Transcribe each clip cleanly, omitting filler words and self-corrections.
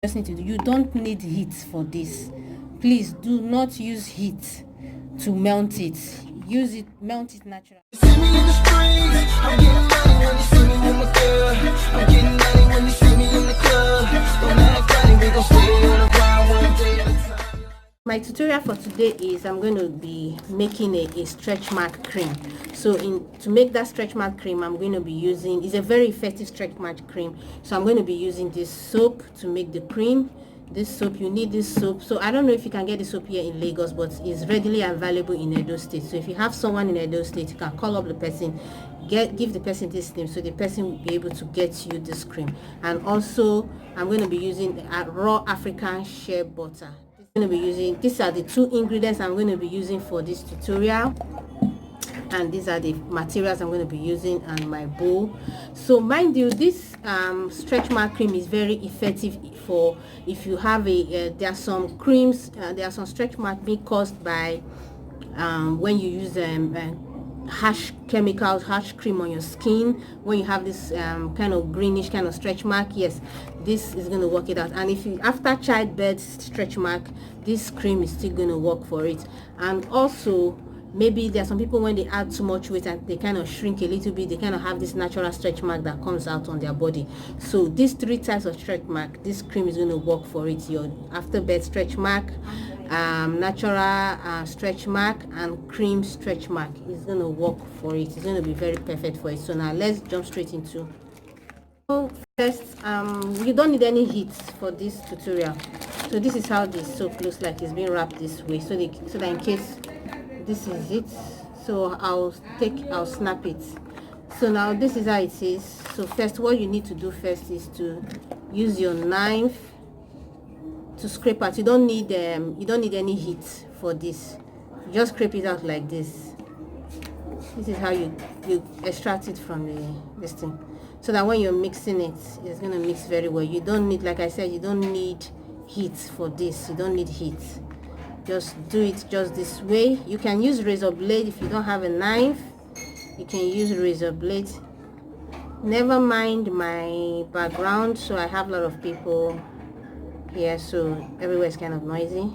just need to do, you don't need heat for this. Please do not use heat to melt it. Melt it naturally. See me in the streets, I'm getting money when you see me with my girl. I'm getting money when you see me in the club. Don't act funny, we gon' stay on the ground one day at a time. My tutorial for today is I'm going to be making a stretch mark cream. So to make that stretch mark cream, I'm going to be using, it's a very effective stretch mark cream. So I'm going to be using this soap to make the cream. This soap, you need this soap. So I don't know if you can get the soap here in Lagos, but it's readily available in Edo State. So if you have someone in Edo State, you can call up the person, give the person this name, so the person will be able to get you this cream. And also I'm going to be using raw African shea butter. These are the 2 ingredients I'm going to be using for this tutorial, and these are the materials I'm going to be using and my bowl. So mind you, this stretch mark cream is very effective for if you have there are some creams, there are some stretch mark being caused by when you use harsh chemicals, harsh cream on your skin. When you have this kind of greenish kind of stretch mark, yes, this is going to work it out. And if you after childbirth stretch mark, this cream is still going to work for it. And also maybe there are some people, when they add too much weight and they kind of shrink a little bit, they kind of have this natural stretch mark that comes out on their body. So these 3 types of stretch mark, this cream is going to work for it. Your after birth stretch mark, natural stretch mark, and cream stretch mark is going to work for it. It's going to be very perfect for it. So now let's jump straight into. So first, you don't need any heat for this tutorial. So this is how this soap looks like. It's being wrapped this way, so that in case this is it, so I'll snap it. So now this is how it is. So first, what you need to do first is to use your knife to scrape out. You don't need any heat for this. You just scrape it out like this. This is how you extract it from this thing, so that when you're mixing it, it's going to mix very well. You don't need, like I said, you don't need heat for this. You don't need heat. Just do it just this way. You can use razor blade. If you don't have a knife, you can use razor blade. Never mind my background, so I have a lot of people here, so everywhere is kind of noisy.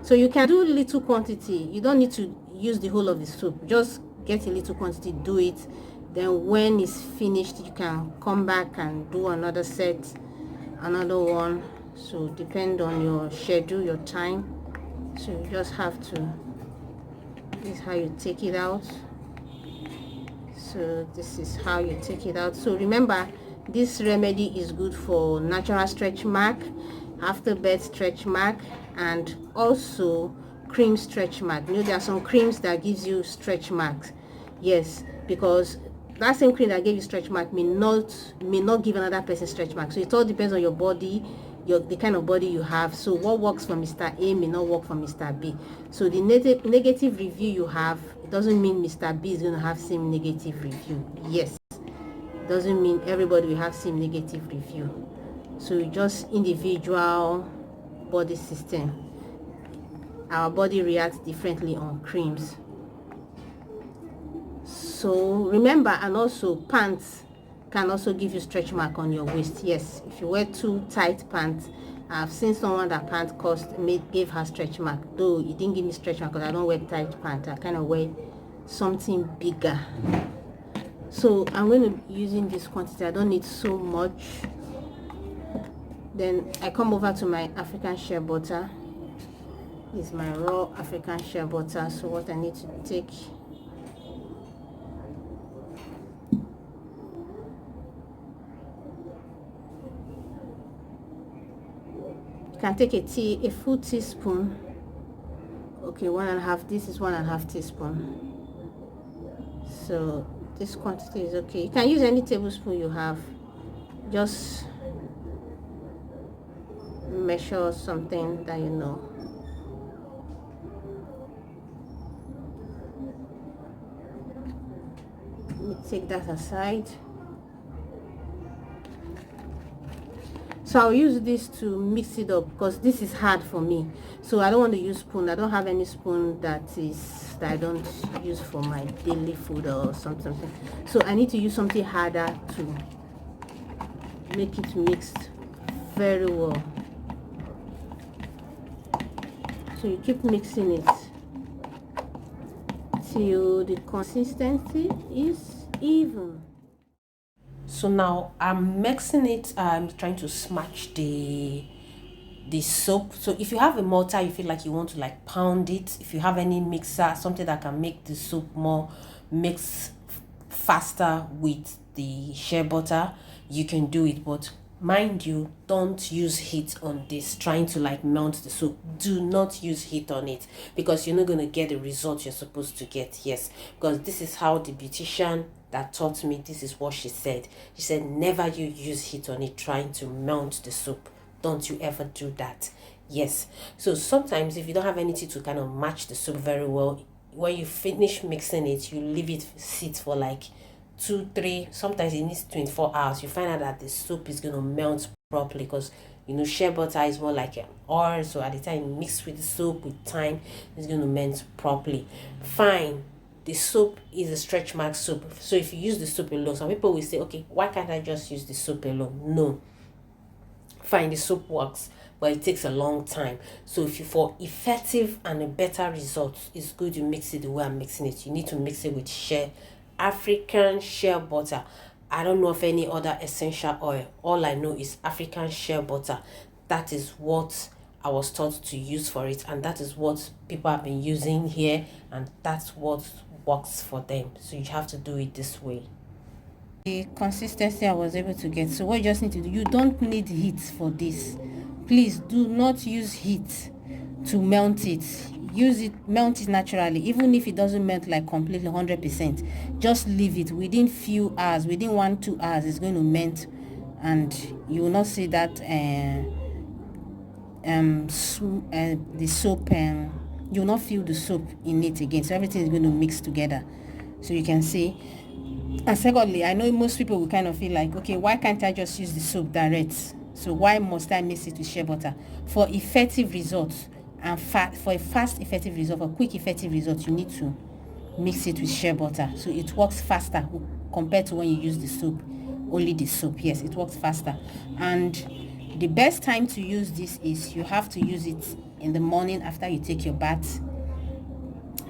So you can do little quantity. You don't need to use the whole of the soap. Just get a little quantity, do it. Then when it's finished, you can come back and do another set, another one. So depend on your schedule, your time. So you just have to, this is how you take it out. So this is how you take it out. So remember, this remedy is good for natural stretch mark, after birth stretch mark, and also cream stretch mark. You know, there are some creams that gives you stretch marks. Yes, because that same cream that gave you stretch mark may not give another person stretch mark. So it all depends on your body, the kind of body you have. So what works for Mr. A may not work for Mr. B. So the negative review you have, it doesn't mean Mr. B is going to have same negative review. Yes, it doesn't mean everybody will have same negative review. So just individual body system. Our body reacts differently on creams. So remember, and also pants can also give you stretch mark on your waist. Yes, if you wear too tight pants, I've seen someone that pants gave her stretch mark, though it didn't give me stretch mark because I don't wear tight pants. I kind of wear something bigger. So I'm going to be using this quantity. I don't need so much. Then I come over to my African shea butter. This is my raw African shea butter. So what I need to take, can take a full teaspoon. Okay, 1.5. This is 1.5 teaspoon. So this quantity is okay. You can use any tablespoon you have. Just measure something that you know. Let me take that aside. So I'll use this to mix it up because this is hard for me. So I don't want to use spoon. I don't have any spoon that I don't use for my daily food or something. So I need to use something harder to make it mixed very well. So you keep mixing it till the consistency is even. So now I'm mixing it. I'm trying to smash the soap. So if you have a mortar, you feel like you want to like pound it, if you have any mixer, something that can make the soup more mix faster with the shea butter, you can do it. But mind you, don't use heat on this, trying to like melt the soup. Do not use heat on it, because you're not going to get the result you're supposed to get. Yes, because this is how the beautician that taught me, this is what she said. She said never you use heat on it trying to melt the soup. Don't you ever do that. Yes, so sometimes if you don't have anything to kind of match the soup very well, when you finish mixing it, you leave it sit for like 2-3, sometimes it needs 24 hours. You find out that the soup is going to melt properly, because you know shea butter is more like an oil, so at the time you mix with the soup, with time it's going to melt properly. Fine, the soup is a stretch mark soup, so if you use the soup alone, some people will say, okay, why can't I just use the soup alone? No, fine, the soup works, but it takes a long time. So if you, for effective and a better result, it's good you mix it the way I'm mixing it. You need to mix it with African shea butter. I don't know of any other essential oil. All I know is African shea butter. That is what I was taught to use for it, and that is what people have been using here, and that's what works for them. So you have to do it this way. The consistency I was able to get. So what you just need to do, you don't need heat for this. Please do not use heat to melt it. Melt it naturally. Even if it doesn't melt like completely 100%, just leave it. Within few hours, within 1-2 hours, it's going to melt, and you will not see that the soap, you will not feel the soap in it again. So everything is going to mix together, so you can see. And secondly, I know most people will kind of feel like, okay, why can't I just use the soap direct? So why must I mix it with shea butter? For effective results and for a fast effective result, for quick effective results, you need to mix it with shea butter. So it works faster compared to when you use the soap, only the soap. Yes, it works faster. And the best time to use this is you have to use it in the morning after you take your bath.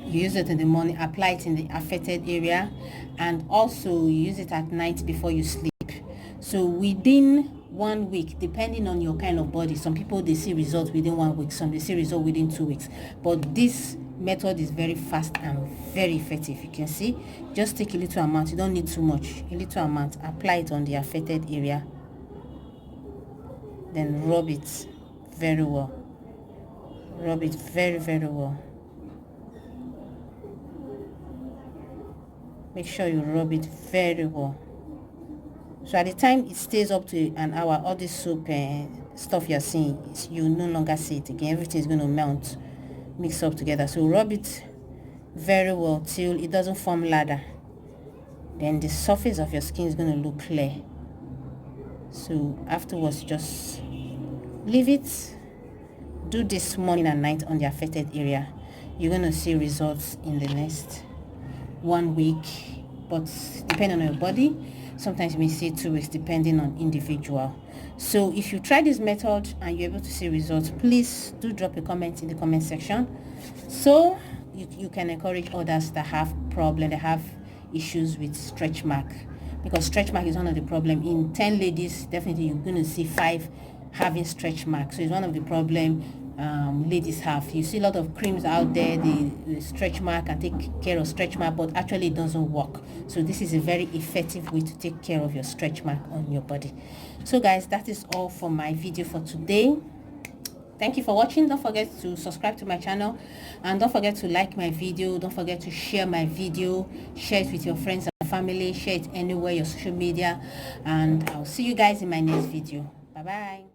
You use it in the morning, apply it in the affected area, and also use it at night before you sleep. So within 1 week, depending on your kind of body, some people they see results within 1 week, some they see results within 2 weeks, but this method is very fast and very effective. You can see, just take a little amount, you don't need too much, a little amount, apply it on the affected area, then rub it very well, rub it very well. Make sure you rub it very well. So at the time it stays up to an hour, all this soap stuff you're seeing, you no longer see it again. Everything is going to melt, mix up together. So rub it very well till it doesn't form lather. Then the surface of your skin is going to look clear. So afterwards, just leave it. Do this morning and night on the affected area. You're going to see results in the next 1 week, but depending on your body, sometimes you may see 2 weeks, depending on individual. So if you try this method and you're able to see results, please do drop a comment in the comment section, so you can encourage others that have that have issues with stretch mark, because stretch mark is one of the problem. In 10 ladies, definitely you're going to see 5 having stretch marks. So it's one of the problem ladies have. You see a lot of creams out there, the stretch mark, and take care of stretch mark, but actually it doesn't work. So this is a very effective way to take care of your stretch mark on your body. So guys, that is all for my video for today. Thank you for watching. Don't forget to subscribe to my channel, and don't forget to like my video. Don't forget to share my video, share it with your friends and family, share it anywhere, your social media, and I'll see you guys in my next video. Bye bye.